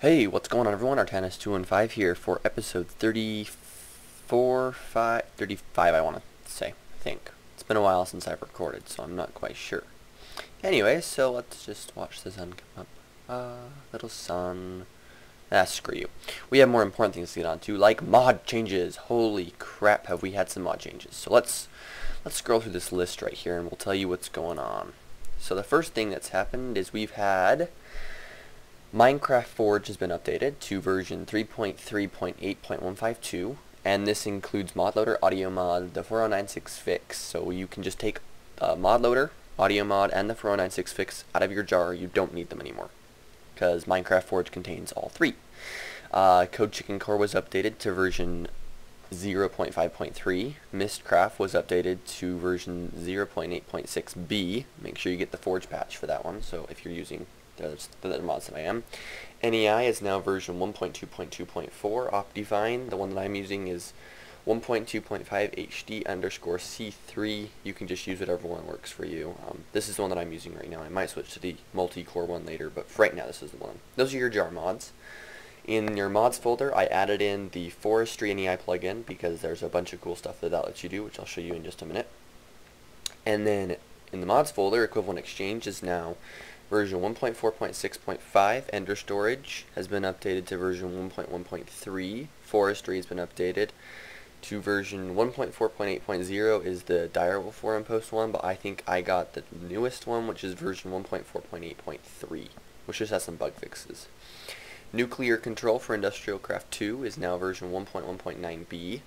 Hey, what's going on everyone? Artanis215 here for episode 35 I want to say, I think. It's been a while since I've recorded, so I'm not quite sure. Anyway, so let's just watch the sun come up. Little sun. Screw you. We have more important things to get on to, like mod changes. Holy crap, have we had some mod changes. So let's scroll through this list right here and we'll tell you what's going on. So the first thing that's happened is we've had Minecraft Forge has been updated to version 3.3.8.152, and this includes ModLoader, Audio Mod, the 4096 fix, so you can just take ModLoader, Audio Mod, and the 4096 fix out of your jar. You don't need them anymore, because Minecraft Forge contains all three. Code Chicken Core was updated to version 0.5.3. Mistcraft was updated to version 0.8.6b. Make sure you get the Forge patch for that one, so if you're using the other mods that I am. NEI is now version 1.2.2.4. Optifine, the one that I'm using, is 1.2.5 HD_C3. You can just use whatever one works for you. This is the one that I'm using right now. I might switch to the multi-core one later, but for right now this is the one. Those are your jar mods. In your mods folder, I added in the Forestry NEI plugin because there's a bunch of cool stuff that lets you do, which I'll show you in just a minute. And then in the mods folder, Equivalent Exchange is now version 1.4.6.5. Ender Storage has been updated to version 1.1.3. Forestry has been updated to version 1.4.8.0 is the Direwolf Forum Post one, but I think I got the newest one, which is version 1.4.8.3, which just has some bug fixes. Nuclear Control for Industrial Craft 2 is now version 1.1.9b.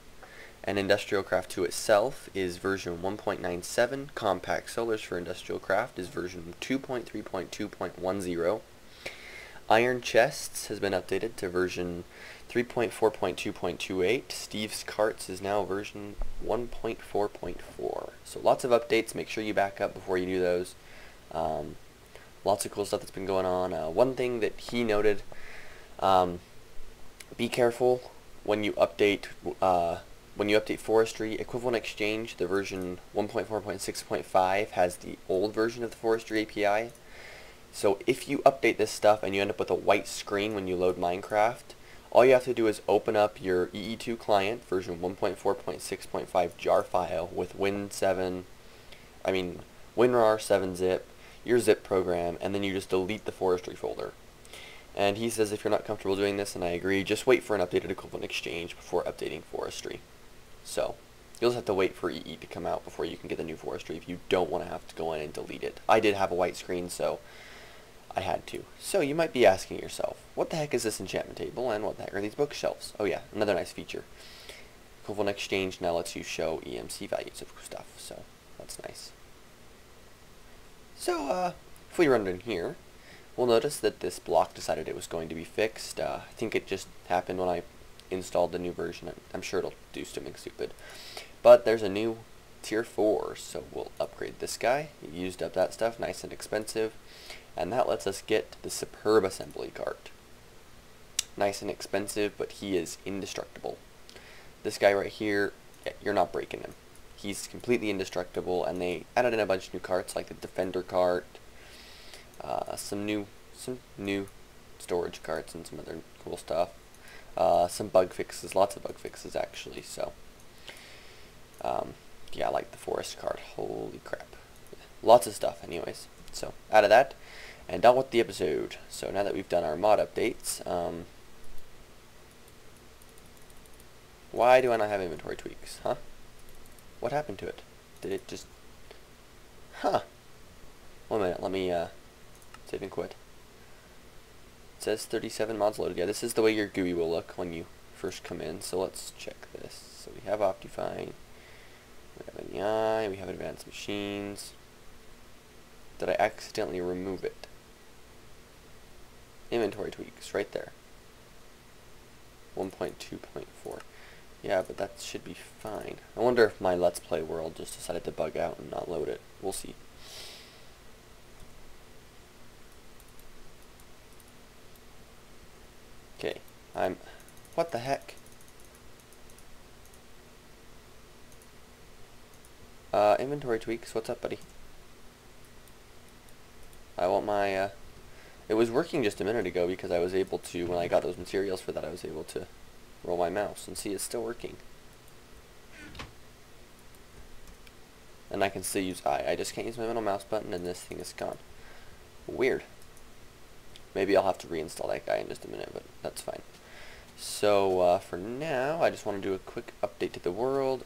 And Industrial Craft 2 itself is version 1.97. Compact Solars for Industrial Craft is version 2.3.2.10. Iron Chests has been updated to version 3.4.2.28. Steve's Carts is now version 1.4.4. So lots of updates. Make sure you back up before you do those. Lots of cool stuff that's been going on. One thing that he noted, be careful when you update Forestry. Equivalent Exchange, the version 1.4.6.5 has the old version of the Forestry API. So if you update this stuff and you end up with a white screen when you load Minecraft, all you have to do is open up your EE2 client, version 1.4.6.5 jar file with WinRAR 7-zip, your zip program, and then you just delete the Forestry folder. And he says if you're not comfortable doing this, and I agree, just wait for an updated Equivalent Exchange before updating Forestry. So, you'll just have to wait for EE to come out before you can get the new Forestry if you don't want to have to go in and delete it. I did have a white screen, so I had to. So, you might be asking yourself, what the heck is this enchantment table, and what the heck are these bookshelves? Oh yeah, another nice feature. Equivalent Exchange now lets you show EMC values of stuff, so that's nice. So, if we run in here, we'll notice that this block decided it was going to be fixed. I think it just happened when I installed the new version. I'm sure it'll do something stupid. But there's a new tier 4, so we'll upgrade this guy. He used up that stuff, nice and expensive. And that lets us get the Superb Assembly Cart. Nice and expensive, but he is indestructible. This guy right here, you're not breaking him. He's completely indestructible, and they added in a bunch of new carts like the Defender cart, some new storage carts and some other cool stuff. Some bug fixes, lots of bug fixes actually, so yeah, I like the forest cart, holy crap. Lots of stuff anyways. So, out of that, and on with the episode. So now that we've done our mod updates, why do I not have inventory tweaks, huh? What happened to it? Did it just, huh? 1 minute, let me save and quit. It says 37 mods loaded. Yeah, this is the way your GUI will look when you first come in. So let's check this. So we have Optifine, we have NEI, we have Advanced Machines. Did I accidentally remove it? Inventory tweaks, right there. 1.2.4. Yeah, but that should be fine. I wonder if my Let's Play world just decided to bug out and not load it. We'll see. Okay, what the heck? Inventory tweaks, what's up, buddy? I want my, It was working just a minute ago because I was able to, when I got those materials for that, I was able to roll my mouse and see it's still working. And I can still use I. I just can't use my middle mouse button and this thing is gone. Weird. Maybe I'll have to reinstall that guy in just a minute, but that's fine. So for now, I just want to do a quick update to the world.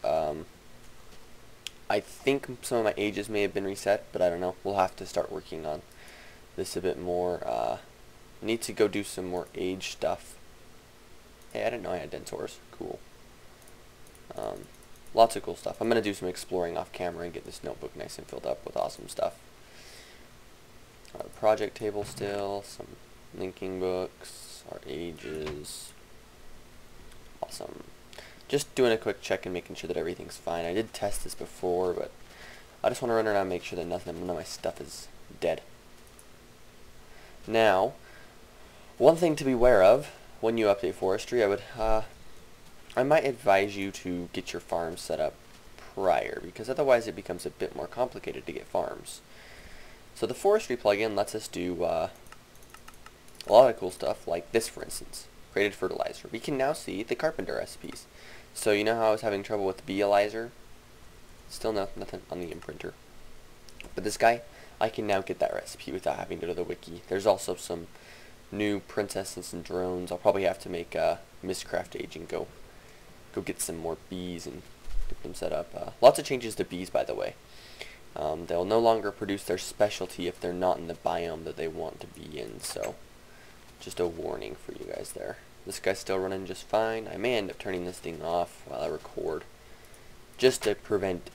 I think some of my ages may have been reset, but I don't know. We'll have to start working on this a bit more. Need to go do some more age stuff. Hey, I didn't know I had Dentors. Cool. Lots of cool stuff. I'm going to do some exploring off camera and get this notebook nice and filled up with awesome stuff. Project table still, some linking books, our ages. Awesome. Just doing a quick check and making sure that everything's fine. I did test this before, but I just want to run around and make sure that none of my stuff is dead. Now, one thing to be aware of when you update forestry, I might advise you to get your farm set up prior, because otherwise it becomes a bit more complicated to get farms. So the forestry plugin lets us do a lot of cool stuff, like this for instance, created fertilizer. We can now see the carpenter recipes. So you know how I was having trouble with the Beealyzer? Still nothing on the imprinter. But this guy, I can now get that recipe without having to go to the wiki. There's also some new princesses and drones. I'll probably have to make a Mistcraft age and go get some more bees and get them set up. Lots of changes to bees, by the way. They'll no longer produce their specialty if they're not in the biome that they want to be in, so just a warning for you guys there. This guy's still running just fine. I may end up turning this thing off while I record, just to prevent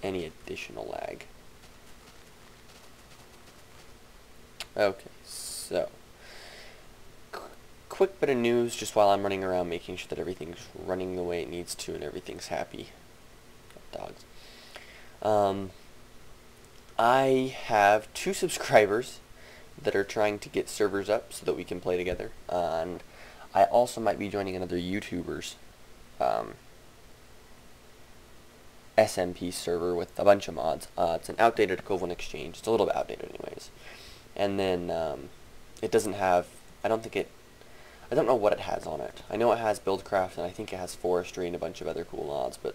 any additional lag. Okay, so quick bit of news just while I'm running around making sure that everything's running the way it needs to and everything's happy. Dogs. I have 2 subscribers that are trying to get servers up so that we can play together, and I also might be joining another YouTuber's SMP server with a bunch of mods. It's an outdated equivalent exchange. It's a little bit outdated anyways. And then it doesn't have, I don't know what it has on it. I know it has Buildcraft, and I think it has Forestry and a bunch of other cool mods, but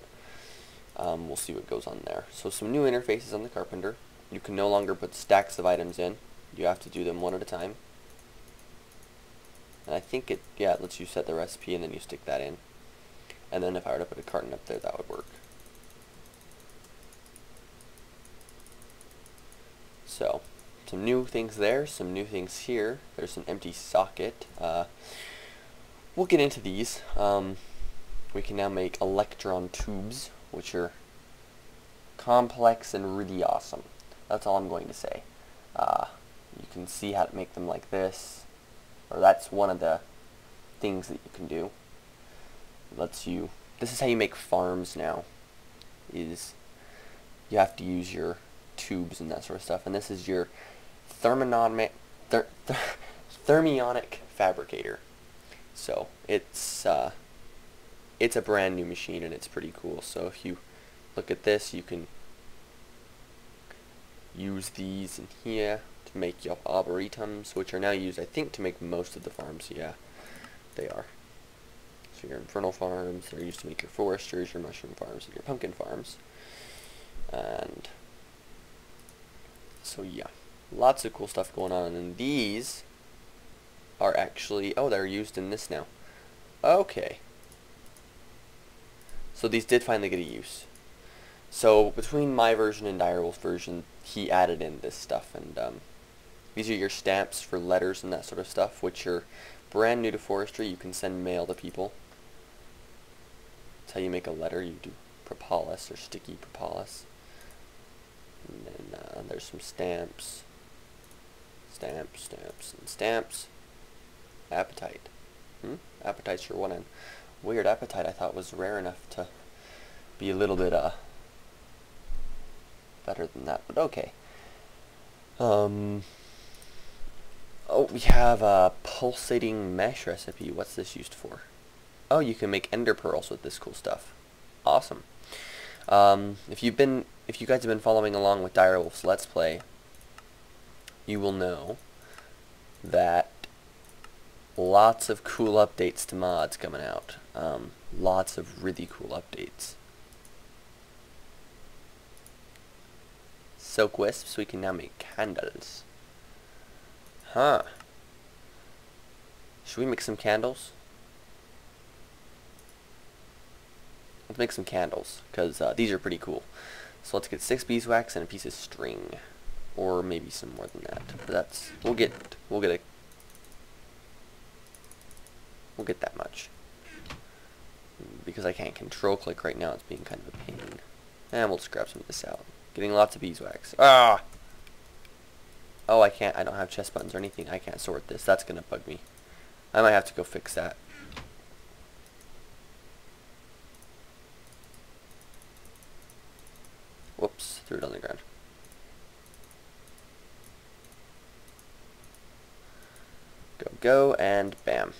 we'll see what goes on there. So some new interfaces on the Carpenter. You can no longer put stacks of items in. You have to do them one at a time. And I think it lets you set the recipe and then you stick that in. And then if I were to put a carton up there, that would work. So, some new things there, some new things here. There's an empty socket. We'll get into these. We can now make electron tubes, which are complex and really awesome. That's all I'm going to say. You can see how to make them like this, or that's one of the things that you can do. It lets you, this is how you make farms now, is you have to use your tubes and that sort of stuff, and this is your thermionic fabricator. So it's a brand new machine and it's pretty cool. So if you look at this, you can use these in here to make your arboretums, which are now used, I think, to make most of the farms. Yeah, they are. So your infernal farms, they're used to make your foresters, your mushroom farms, and your pumpkin farms. And so yeah, lots of cool stuff going on. And these are actually, oh, they're used in this now. Okay. So these did finally get a use. So between my version and Direwolf's version, he added in this stuff, and these are your stamps for letters and that sort of stuff, which are brand new to forestry. You can send mail to people. That's how you make a letter. You do propolis or sticky propolis. And then there's some stamps. Stamps, and stamps. Appetite. Appetite's your one end. Weird, appetite I thought was rare enough to be a little bit better than that, but okay. Oh, we have a pulsating mesh recipe. What's this used for? Oh, you can make ender pearls with this cool stuff. Awesome. If you guys have been following along with Direwolf's Let's Play, you will know that lots of cool updates to mods coming out. Lots of really cool updates. Silk wisps, we can now make candles. Huh. Should we make some candles? Let's make some candles, because these are pretty cool. So let's get 6 beeswax and a piece of string. Or maybe some more than that. But that's, we'll get that much. Because I can't control click right now, it's being kind of a pain. And we'll just grab some of this out. Getting lots of beeswax. Ah! Oh, I don't have chest buttons or anything. I can't sort this. That's gonna bug me. I might have to go fix that. Whoops, threw it on the ground. Go, and bam.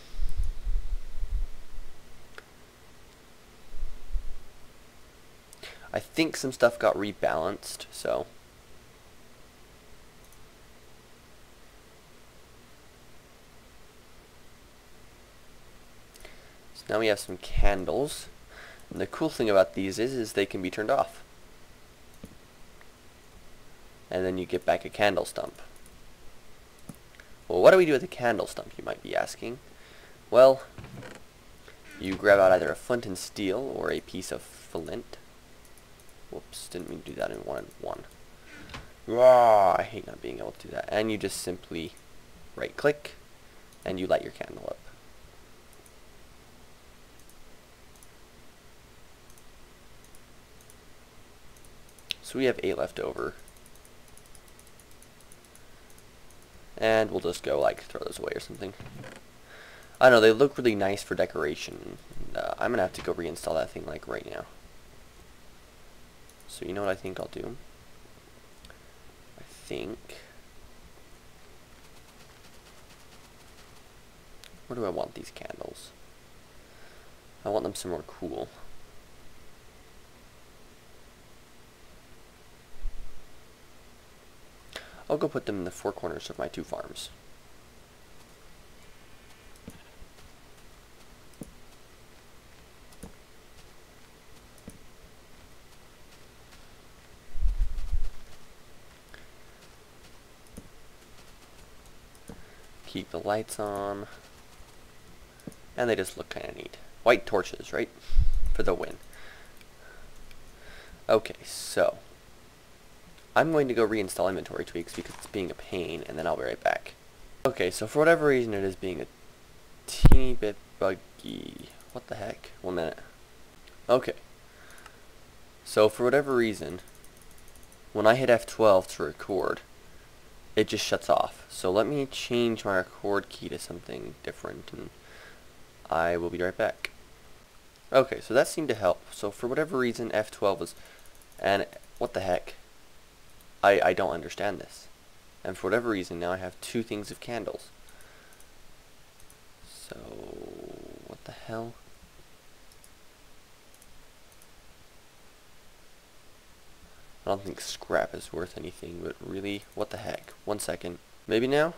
I think some stuff got rebalanced, so. So now we have some candles. And the cool thing about these is they can be turned off. And then you get back a candle stump. Well, what do we do with a candle stump, you might be asking? Well, you grab out either a flint and steel or a piece of flint. Whoops, didn't mean to do that in one and one. Ah, I hate not being able to do that. And you just simply right click and you light your candle up. So we have 8 left over. And we'll just go like throw those away or something. I don't know, they look really nice for decoration. I'm gonna have to go reinstall that thing like right now. So you know what I think I'll do? I think... Where do I want these candles? I want them somewhere cool. I'll go put them in the 4 corners of my 2 farms. Keep the lights on. And they just look kind of neat. White torches, right? For the win. Okay, so I'm going to go reinstall inventory tweaks because it's being a pain, and then I'll be right back. Okay, so for whatever reason it is being a teeny bit buggy. What the heck? 1 minute. Okay. So for whatever reason, when I hit F12 to record, it just shuts off. So let me change my record key to something different, and I will be right back. Okay, so that seemed to help. So for whatever reason, F12 was... And what the heck? I don't understand this. And for whatever reason, now I have 2 things of candles. So, what the hell? I don't think scrap is worth anything, but really, what the heck? 1 second. Maybe now?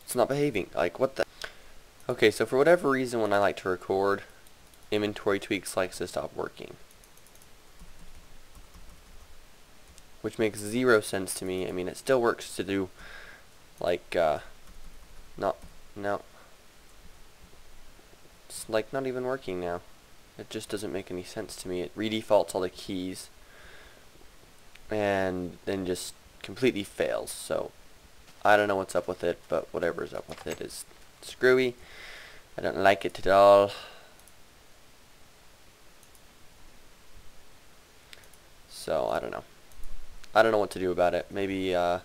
It's not behaving. Like, what the... Okay, so for whatever reason, when I like to record, inventory tweaks likes to stop working. Which makes 0 sense to me. I mean, it still works to do, like, no. It's, like, not even working now. It just doesn't make any sense to me. It redefaults all the keys, and then just completely fails. So, I don't know what's up with it, but whatever's up with it is screwy. I don't like it at all. So, I don't know. I don't know what to do about it. Maybe the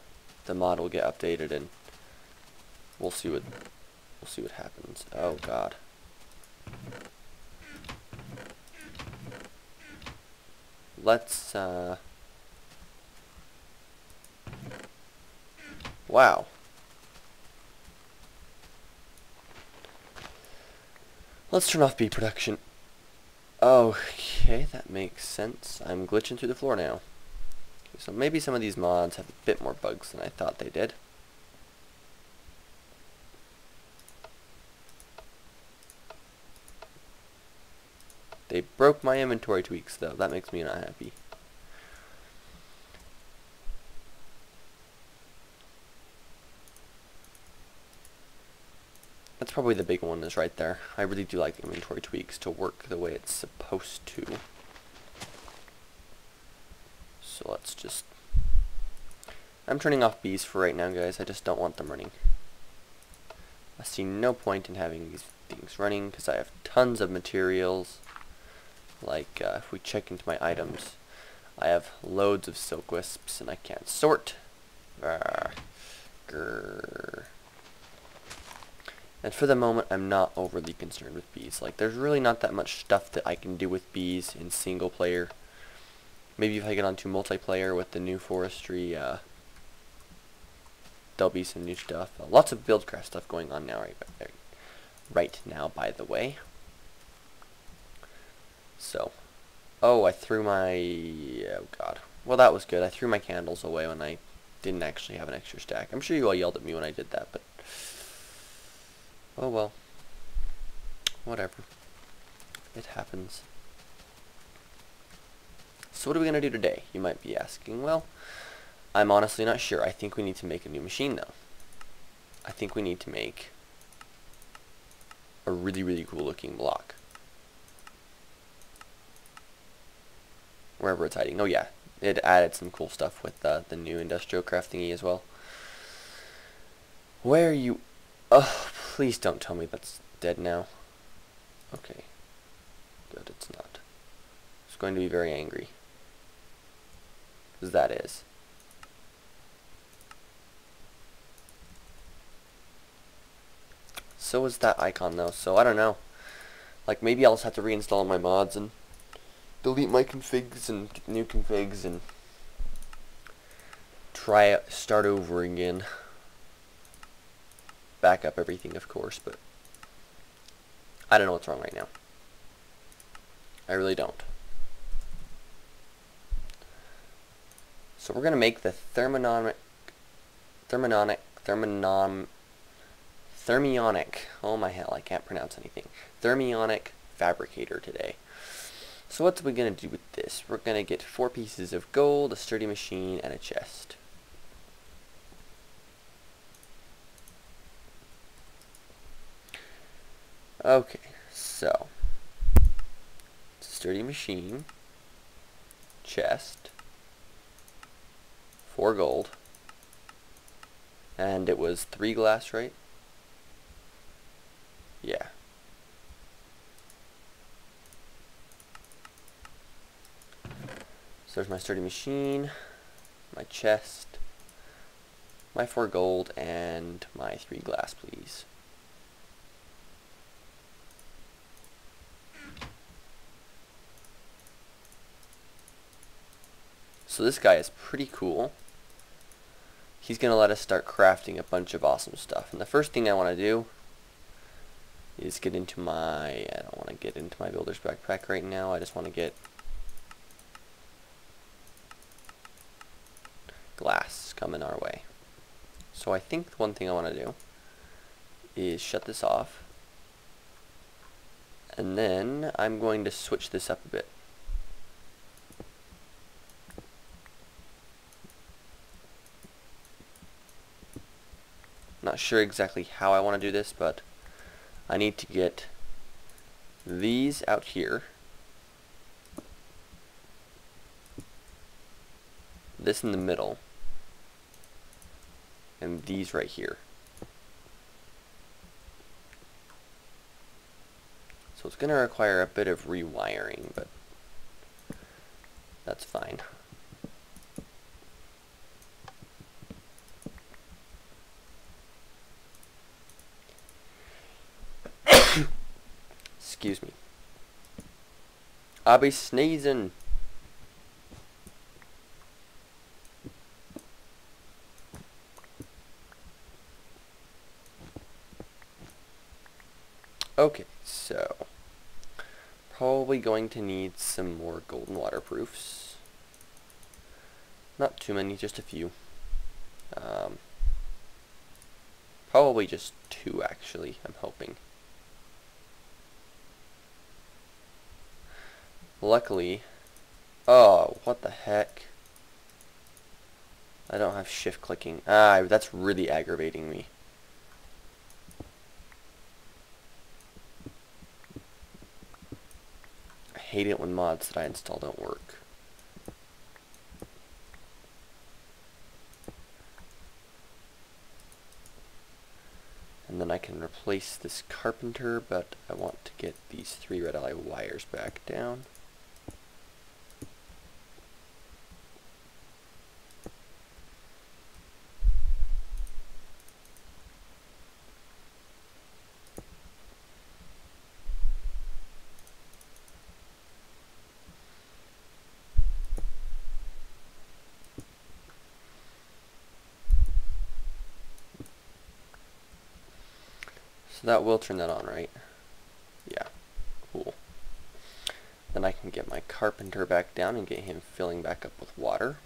mod will get updated and we'll see what happens. Oh god. Let's wow. Let's turn off bee production. Okay, that makes sense. I'm glitching through the floor now. So maybe some of these mods have a bit more bugs than I thought they did. They broke my inventory tweaks though. That makes me not happy. That's probably the big one is right there. I really do like inventory tweaks to work the way it's supposed to. So let's just... I'm turning off bees for right now, guys. I just don't want them running. I see no point in having these things running because I have tons of materials. Like, if we check into my items, I have loads of silk wisps and I can't sort. Grrr. And for the moment, I'm not overly concerned with bees. Like, there's really not that much stuff that I can do with bees in single player. Maybe if I get onto multiplayer with the new forestry, there'll be some new stuff. Lots of Buildcraft stuff going on now, right now, by the way. So, oh, I threw my, oh god. Well, that was good. I threw my candles away when I didn't actually have an extra stack. I'm sure you all yelled at me when I did that, but oh well. Whatever. It happens. So what are we going to do today? You might be asking. Well, I'm honestly not sure. I think we need to make a new machine, though. I think we need to make a really, really cool looking block. Wherever it's hiding. Oh yeah, it added some cool stuff with the new industrial craft thingy as well. Where are you... Oh, please don't tell me that's dead now. Okay. Good, it's not. It's going to be very angry. Because that is. So is that icon though, so I don't know. Like, maybe I'll just have to reinstall my mods and delete my configs and get new configs and start over again. Back up everything, of course, but I don't know what's wrong right now. I really don't. So we're going to make the thermionic, oh my hell, I can't pronounce anything. Thermionic fabricator today. So what are we going to do with this? We're going to get 4 pieces of gold, a sturdy machine, and a chest. Okay, so sturdy machine, chest, 4 gold, and it was 3 glass, right? Yeah. So there's my sturdy machine, my chest, my 4 gold, and my 3 glass, please. So this guy is pretty cool. He's going to let us start crafting a bunch of awesome stuff. And the first thing I want to do is get into my, I don't want to get into my builder's backpack right now. I just want to get glass coming our way. So I think the one thing I want to do is shut this off. And then I'm going to switch this up a bit. Not sure exactly how I want to do this, but I need to get these out here, this in the middle, and these right here. So it's going to require a bit of rewiring, but that's fine. Excuse me. I'll be sneezing. Okay, so probably going to need some more golden waterproofs. Not too many, just a few. Probably just 2, actually, I'm hoping. Luckily... Oh, what the heck? I don't have shift clicking. That's really aggravating me. I hate it when mods that I install don't work. And then I can replace this carpenter, but I want to get these 3 red ally wires back down. So that will turn that on, right? Yeah, cool. Then I can get my carpenter back down and get him filling back up with water.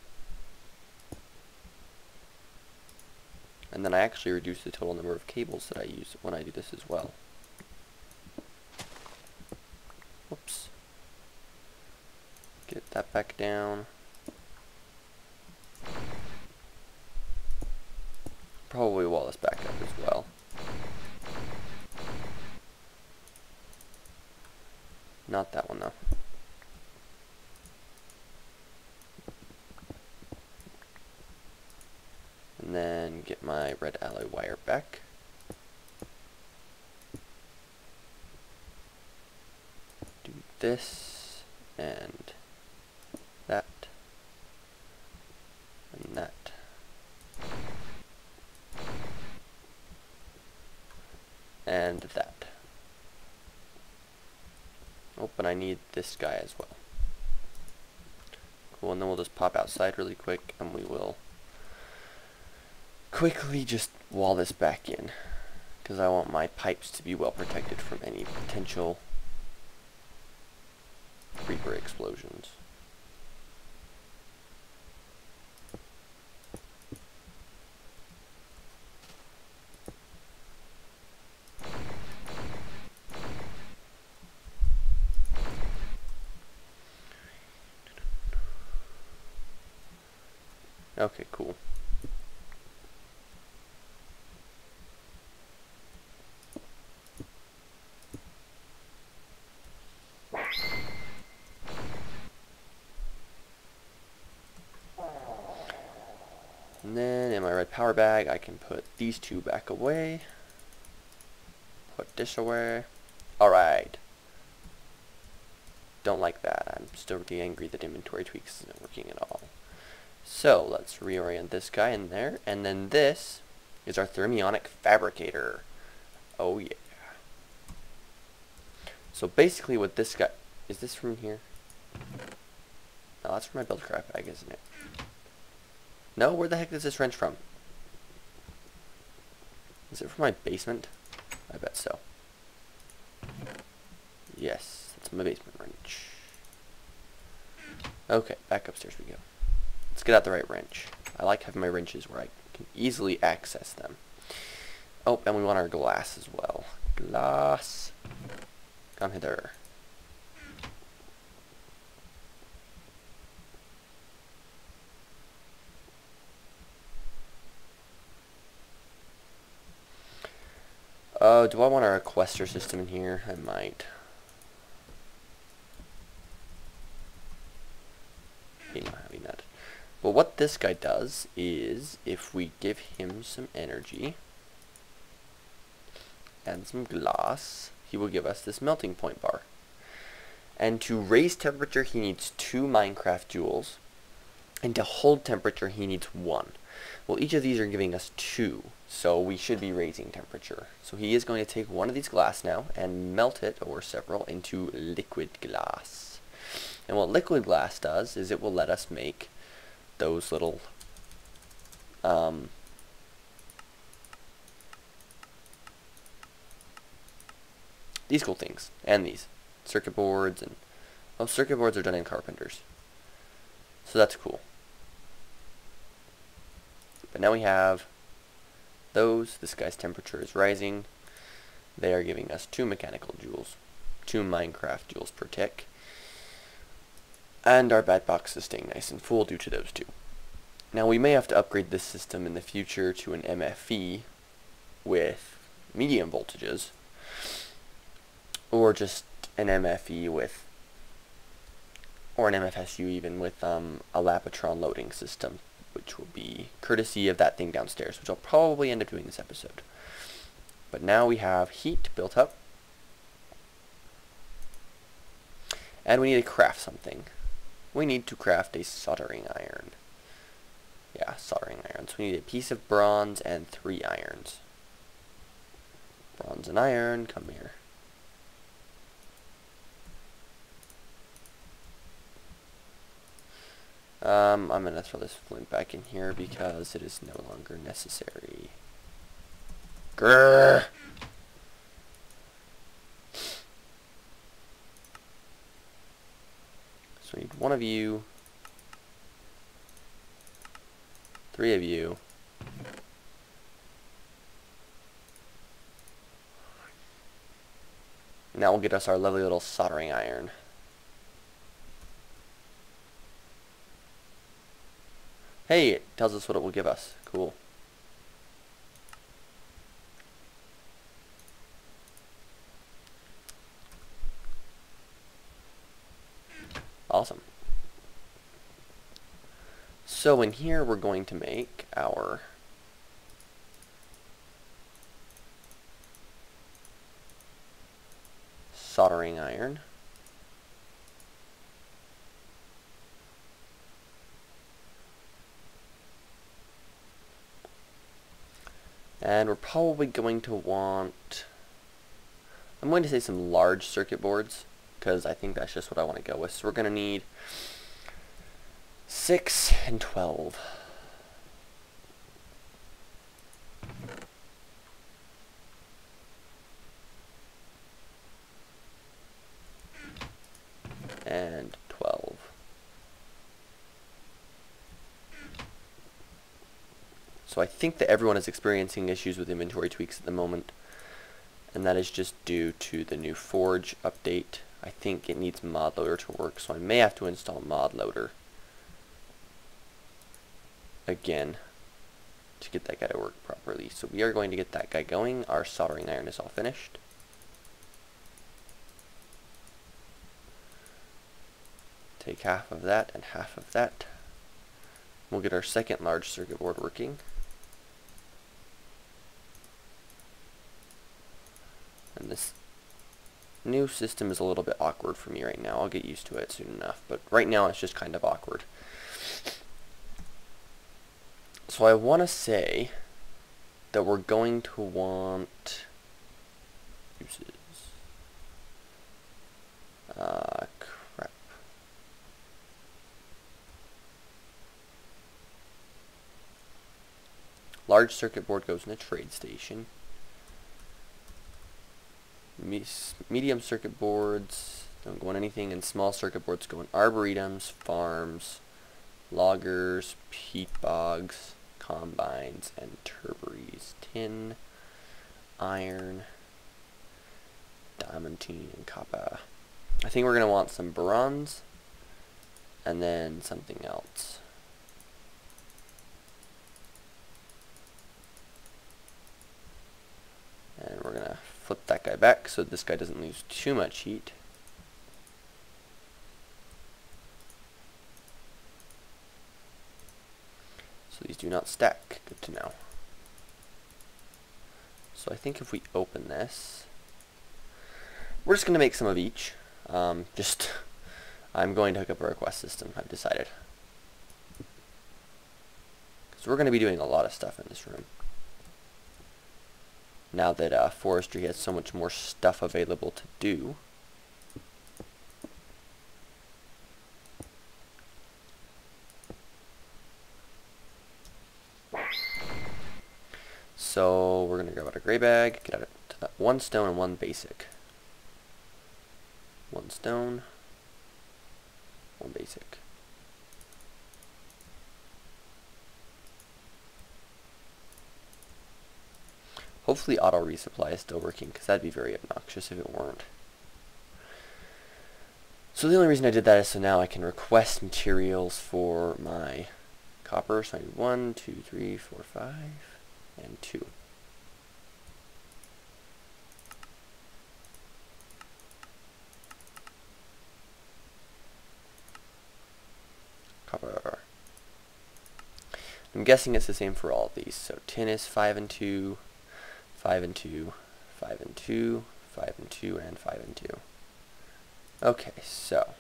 And then I actually reduce the total number of cables that I use when I do this as well. Whoops. Get that back down. Probably wall this back up as well. Not that one though. And then get my red alloy wire back. Do this and that and that. And that. Oh, but I need this guy as well. Cool, and then we'll just pop outside really quick and we will quickly just wall this back in, because I want my pipes to be well protected from any potential creeper explosions. Okay, cool. And then in my red power bag, I can put these 2 back away. Put this away. Alright. Don't like that. I'm still really angry that inventory tweaks isn't working at all. So let's reorient this guy in there. And then this is our thermionic fabricator. Oh yeah. So basically what this guy... Is this from here? No, that's from my buildcraft bag, isn't it? No, where the heck is this wrench from? Is it from my basement? I bet so. Yes, that's my basement wrench. Okay, back upstairs we go. Let's get out the right wrench. I like having my wrenches where I can easily access them. Oh, and we want our glass as well. Glass. Come hither. Do I want a requester system in here? I might. Maybe not. But what this guy does is, if we give him some energy and some glass, he will give us this melting point bar. And to raise temperature, he needs 2 Minecraft joules. And to hold temperature, he needs 1. Well, each of these are giving us 2, so we should be raising temperature. So he is going to take one of these glass now and melt it, or several, into liquid glass. And what liquid glass does is it will let us make those little these cool things, and these circuit boards, and circuit boards are done in carpenters, so that's cool. But now we have those. This guy's temperature is rising. They are giving us 2 mechanical joules, 2 Minecraft joules per tick. And our bat box is staying nice and full due to those 2. Now we may have to upgrade this system in the future to an MFE with medium voltages, or just an MFE with, or an MFSU even with a Lapotron loading system, which will be courtesy of that thing downstairs, which I'll probably end up doing this episode. But now we have heat built up, and we need to craft something. We need to craft a soldering iron. Yeah, soldering irons. We need a piece of bronze and 3 irons. Bronze and iron, come here. I'm going to throw this flint back in here because it is no longer necessary. Grrr! So we need 1 of you, 3 of you, and that will get us our lovely little soldering iron. Hey, it tells us what it will give us. Cool. Awesome. So in here we're going to make our soldering iron. And we're probably going to want, I'm going to say some large circuit boards, because I think that's just what I want to go with. So we're going to need 6 and 12. And 12. So I think that everyone is experiencing issues with inventory tweaks at the moment, and that is just due to the new Forge update. I think it needs mod loader to work, so I may have to install mod loader again to get that guy to work properly. So we are going to get that guy going. Our soldering iron is all finished. Take half of that and half of that. We'll get our second large circuit board working. And this new system is a little bit awkward for me right now. I'll get used to it soon enough, but right now it's just kind of awkward. So I want to say that we're going to want uses. Crap. Large circuit board goes in a trade station. Medium circuit boards don't go on anything, and small circuit boards go in arboretums, farms, loggers, peat bogs, combines, and turberies. Tin, iron, diamantine, and copper. I think we're going to want some bronze, and then something else. And we're going to flip that guy back so this guy doesn't lose too much heat. So these do not stack. Good to know. So I think if we open this, we're just going to make some of each. I'm going to hook up a request system, I've decided. So we're going to be doing a lot of stuff in this room. Now that forestry has so much more stuff available to do. So we're going to grab out a gray bag, get out to that 1 stone and 1 basic. 1 stone, 1 basic. Hopefully auto resupply is still working, because that'd be very obnoxious if it weren't. So the only reason I did that is so now I can request materials for my copper. So I need 1, 2, 3, 4, 5, and 2. Copper. I'm guessing it's the same for all of these. So tin is 5 and 2, 5 and 2, 5 and 2, 5 and 2, and 5 and 2. Okay, so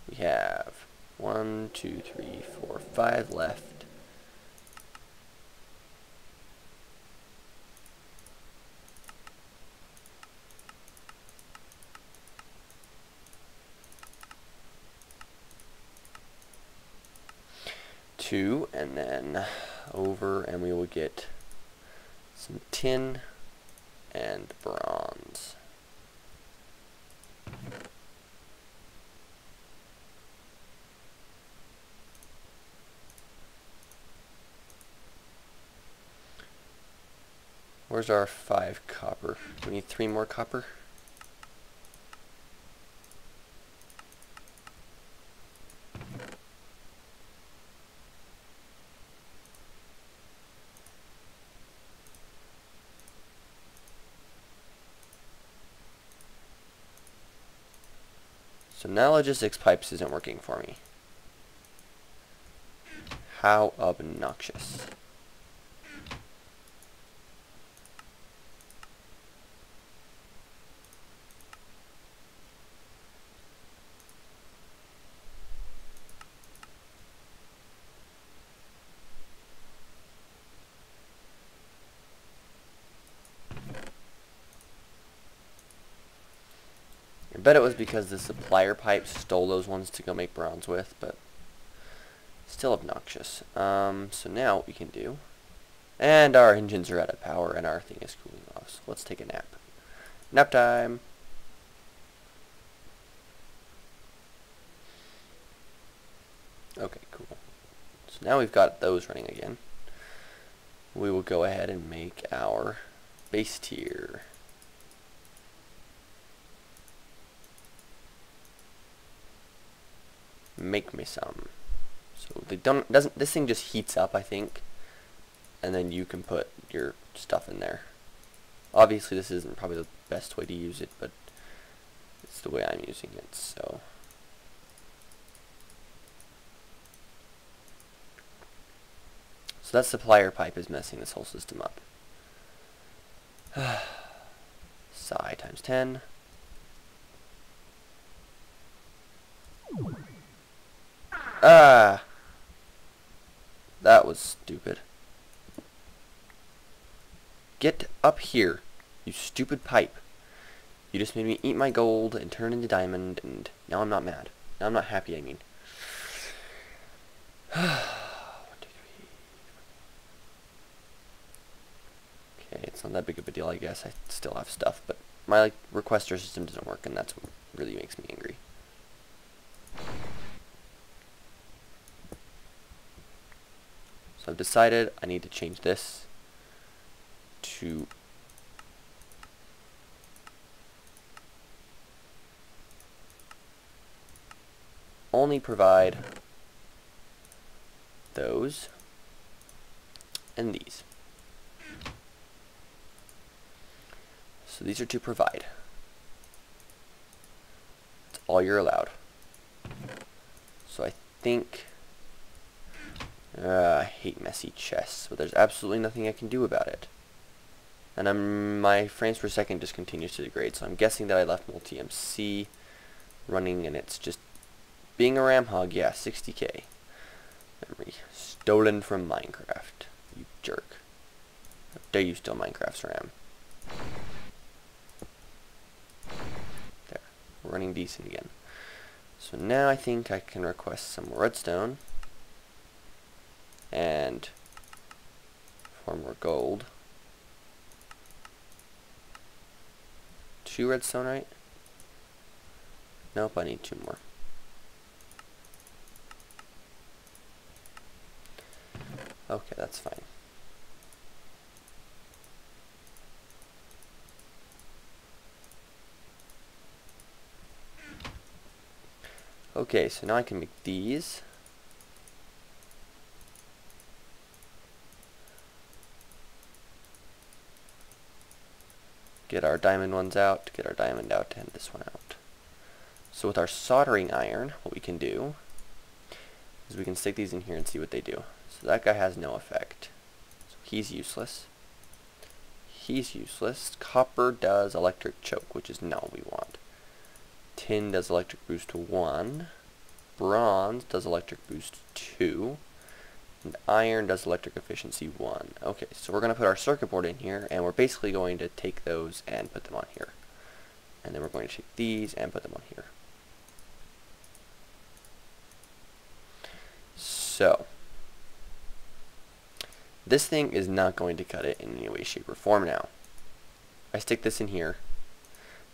we have 1, 2, 3, 4, 5 left. Two, and then over, and we will get some tin and bronze. Where's our 5 copper? Do we need 3 more copper? So now logistics pipes isn't working for me. How obnoxious. I bet it was because the supplier pipe stole those ones to go make bronze with, but still obnoxious. So now what we can do, and our engines are out of power and our thing is cooling off, so let's take a nap. Nap time! Okay, cool. So now we've got those running again. We will go ahead and make our base tier. Make me some. So they doesn't this thing just heats up, I think, and then you can put your stuff in there. Obviously this isn't probably the best way to use it, but it's the way I'm using it. So that supplier pipe is messing this whole system up. Psi times 10. Ah! That was stupid. Get up here, you stupid pipe. You just made me eat my gold and turn into diamond, and now I'm not mad. Now I'm not happy, I mean. 1, 2, 3. Okay, it's not that big of a deal, I guess. I still have stuff, but my requester system doesn't work, and that's what really makes me angry. So I've decided I need to change this to only provide those and these. So these are to provide. That's all you're allowed. So I think I hate messy chests, but there's absolutely nothing I can do about it. And my frames per second just continues to degrade, so I'm guessing that I left multi-MC running and it's just being a RAM hog. Yeah, 60k memory stolen from Minecraft. You jerk. How dare you steal Minecraft's RAM? There. We're running decent again. So now I think I can request some more redstone and 4 more gold. 2 redstone, right? Nope, I need 2 more. Okay, that's fine. Okay, so now I can make these. Get our diamond ones out, get our diamond out, and this one out. So with our soldering iron, what we can do is we can stick these in here and see what they do. So that guy has no effect. So he's useless. He's useless. Copper does electric choke, which is not what we want. Tin does electric boost to 1. Bronze does electric boost 2. And iron does electric efficiency 1. Okay, so we're going to put our circuit board in here, and we're basically going to take those and put them on here. And then we're going to take these and put them on here. So, this thing is not going to cut it in any way, shape, or form now. I stick this in here,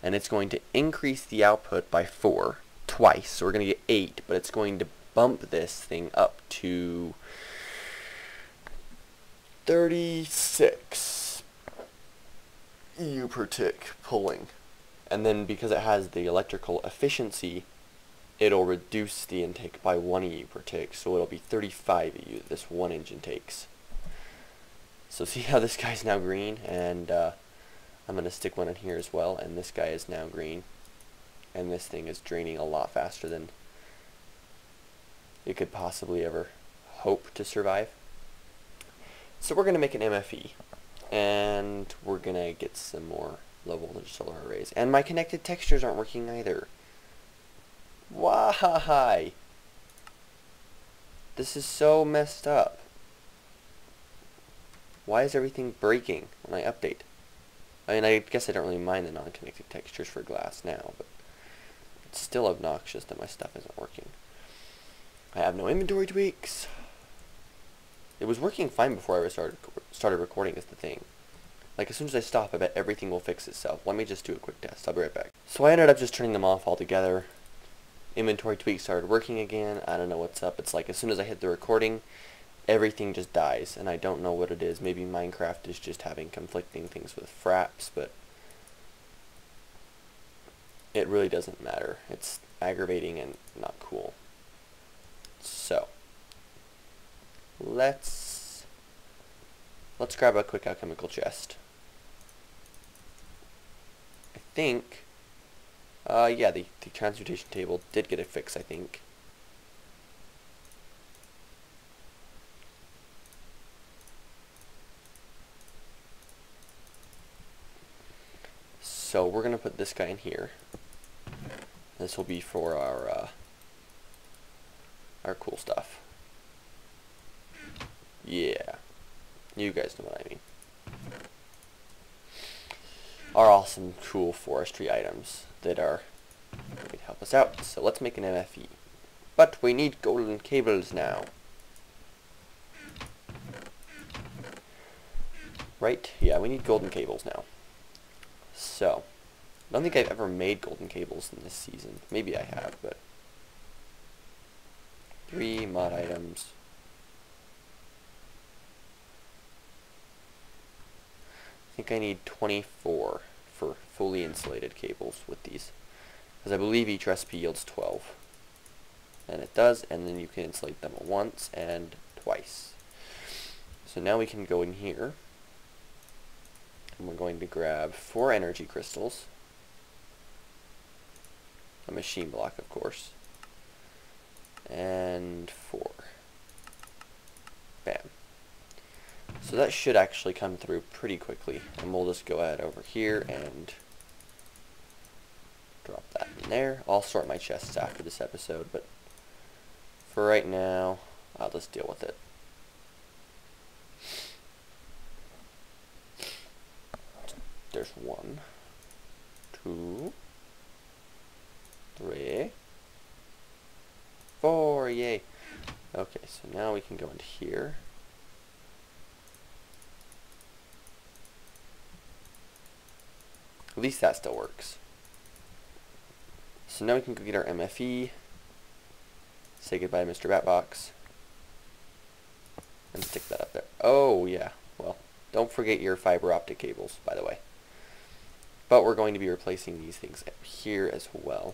and it's going to increase the output by 4 twice. So we're going to get 8, but it's going to bump this thing up to 36 EU per tick pulling. And then because it has the electrical efficiency, it'll reduce the intake by 1 EU per tick, so it'll be 35 EU that this one engine takes. So see how this guy's now green, and I'm going to stick one in here as well, and this guy is now green. And this thing is draining a lot faster than it could possibly ever hope to survive. So we're going to make an MFE, and we're going to get some more low voltage solar arrays. And my connected textures aren't working either. Why? This is so messed up. Why is everything breaking when I update? I mean, I guess I don't really mind the non-connected textures for glass now, but it's still obnoxious that my stuff isn't working. I have no inventory tweaks. It was working fine before I started recording is the thing. Like, as soon as I stop, I bet everything will fix itself. Let me just do a quick test. I'll be right back. So I ended up just turning them off altogether. Inventory tweaks started working again. I don't know what's up. It's like as soon as I hit the recording, everything just dies, and I don't know what it is. Maybe Minecraft is just having conflicting things with fraps, but it really doesn't matter. It's aggravating and not cool. So let's grab a quick alchemical chest. I think yeah, the transmutation table did get a fix, I think. So we're going to put this guy in here. This will be for our cool stuff. Yeah. You guys know what I mean. Our awesome, cool forestry items that are going to help us out. So let's make an MFE. But we need golden cables now. Right? Yeah, we need golden cables now. So, I don't think I've ever made golden cables in this season. Maybe I have, but 3 mod items. I think I need 24 for fully insulated cables with these, because I believe each recipe yields 12. And it does, and then you can insulate them once and twice. So now we can go in here, and we're going to grab 4 energy crystals, a machine block of course, and 4. Bam. So that should actually come through pretty quickly, and we'll just go ahead over here and drop that in there. I'll sort my chests after this episode, but for right now, I'll just deal with it. There's 1, 2, 3, 4, yay. Okay, so now we can go into here. At least that still works. So now we can go get our MFE, say goodbye to Mr. Batbox, and stick that up there. Oh yeah, well, don't forget your fiber optic cables, by the way. But we're going to be replacing these things up here as well.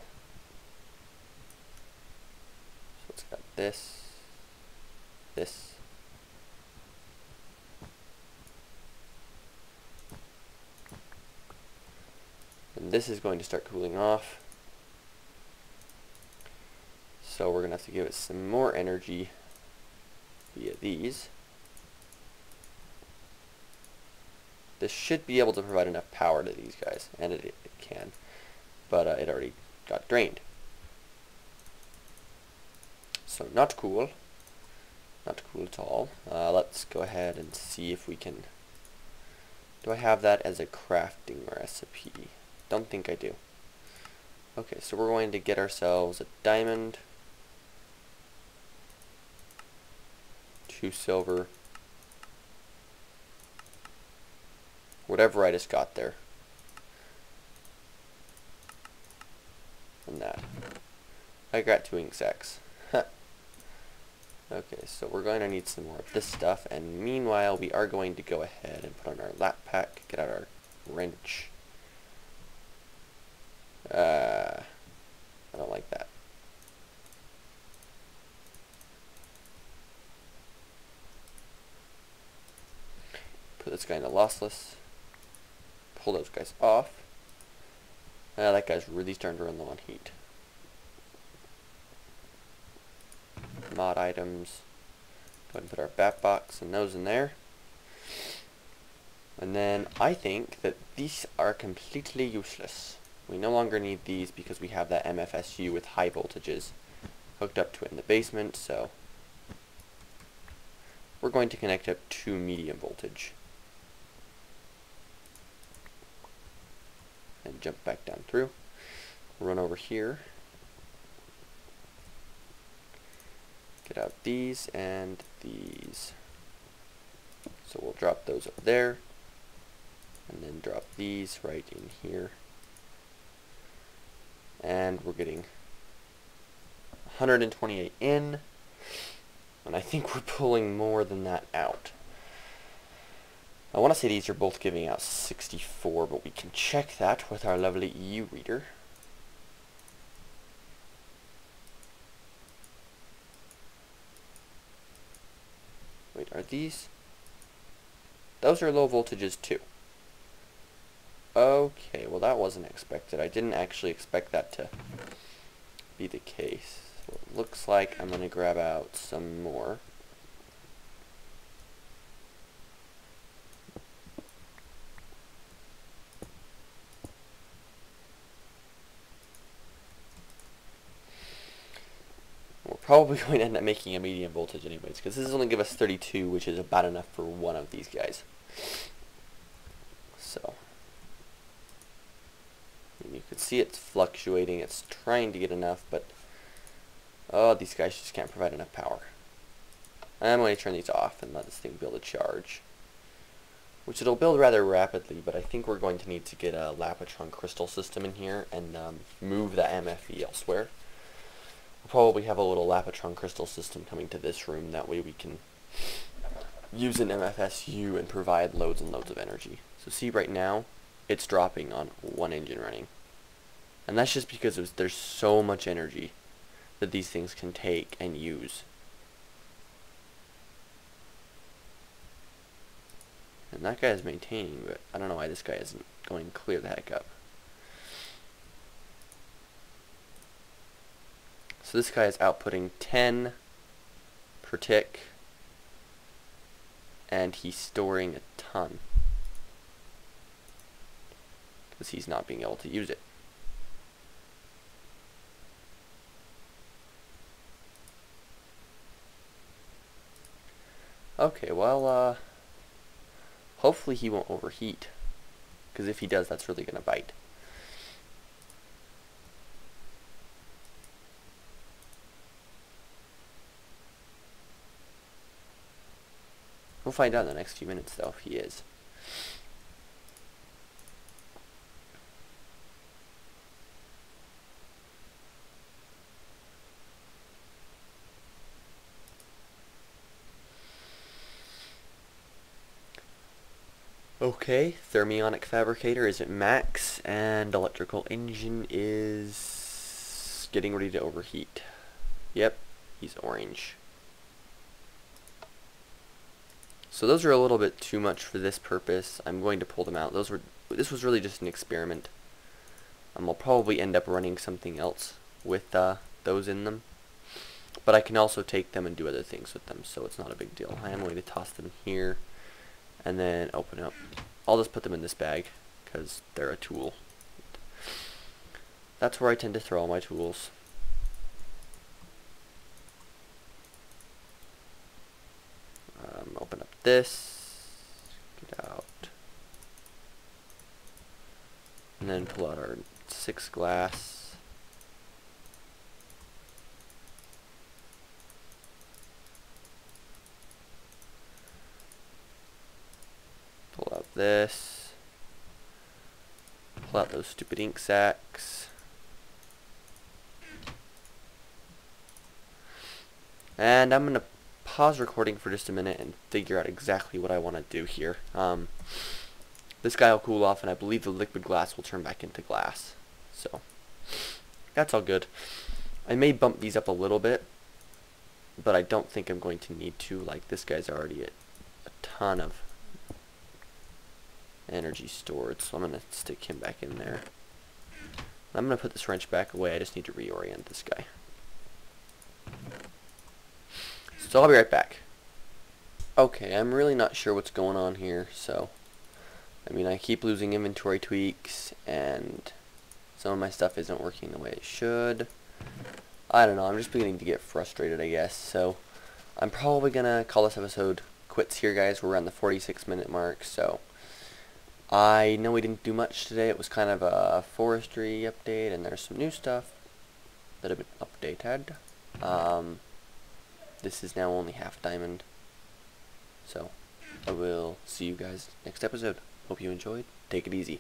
this, this. And this is going to start cooling off. So we're going to have to give it some more energy via these. This should be able to provide enough power to these guys, and it can, but it already got drained. So not cool. Not cool at all. Let's go ahead and see if we can... Do I have that as a crafting recipe? Don't think I do. Okay, so we're going to get ourselves a diamond, 2 silver, whatever I just got there, and that. I got 2 ink sacs. Okay, so we're going to need some more of this stuff, and meanwhile we are going to go ahead and put on our lap pack, get out our wrench. I don't like that. Put this guy into lossless. Pull those guys off. That guy's really starting to run low on heat. Mod items. Go ahead and put our bat box and those in there. And then I think that these are completely useless. We no longer need these because we have that MFSU with high voltages hooked up to it in the basement, so we're going to connect up to medium voltage. And jump back down through. Run over here. Get out these and these. So we'll drop those up there. And then drop these right in here. And we're getting 128 in. And I think we're pulling more than that out. I want to say these are both giving out 64, but we can check that with our lovely EU reader. Wait, are these? Those are low voltages too. Okay, well that wasn't expected. I didn't actually expect that to be the case. So it looks like I'm going to grab out some more. We're probably going to end up making a medium voltage anyways, because this is only give us 32, which is about enough for one of these guys. So, and you can see it's fluctuating, it's trying to get enough, but oh, these guys just can't provide enough power. I'm going to turn these off and let this thing build a charge, which it'll build rather rapidly, but I think we're going to need to get a Lapotron crystal system in here and move the MFE elsewhere. We'll probably have a little Lapotron crystal system coming to this room, that way we can use an MFSU and provide loads and loads of energy. So see, right now it's dropping on one engine running, and that's just because there's so much energy that these things can take and use. And that guy is maintaining, but I don't know why this guy isn't going clear the heck up. So this guy is outputting 10 per tick, and he's storing a ton because he's not being able to use it. Okay, well, hopefully he won't overheat, because if he does, that's really going to bite. We'll find out in the next few minutes, though, if he is. Okay, thermionic fabricator is at max, and electrical engine is getting ready to overheat. Yep, he's orange. So those are a little bit too much for this purpose. I'm going to pull them out. This was really just an experiment. I'll probably end up running something else with those in them. But I can also take them and do other things with them, so it's not a big deal. I am going to toss them here and then open up. I'll just put them in this bag because they're a tool. That's where I tend to throw all my tools. Open up this, get out, and then pull out our 6 glass. Pull out this. Pull out those stupid ink sacs. And I'm going to pause recording for just a minute and figure out exactly what I want to do here. This guy will cool off, and I believe the liquid glass will turn back into glass. So, that's all good. I may bump these up a little bit, but I don't think I'm going to need to. Like, this guy's already at a ton of energy stored, so I'm going to stick him back in there. I'm going to put this wrench back away. I just need to reorient this guy. So I'll be right back. Okay, I'm really not sure what's going on here, so I mean, I keep losing inventory tweaks, and some of my stuff isn't working the way it should. I don't know, I'm just beginning to get frustrated, I guess, so I'm probably gonna call this episode quits here, guys. We're around the 46-minute mark, so I know we didn't do much today. It was kind of a forestry update, and there's some new stuff that have been updated. This is now only half diamond, so I will see you guys next episode. Hope you enjoyed. Take it easy.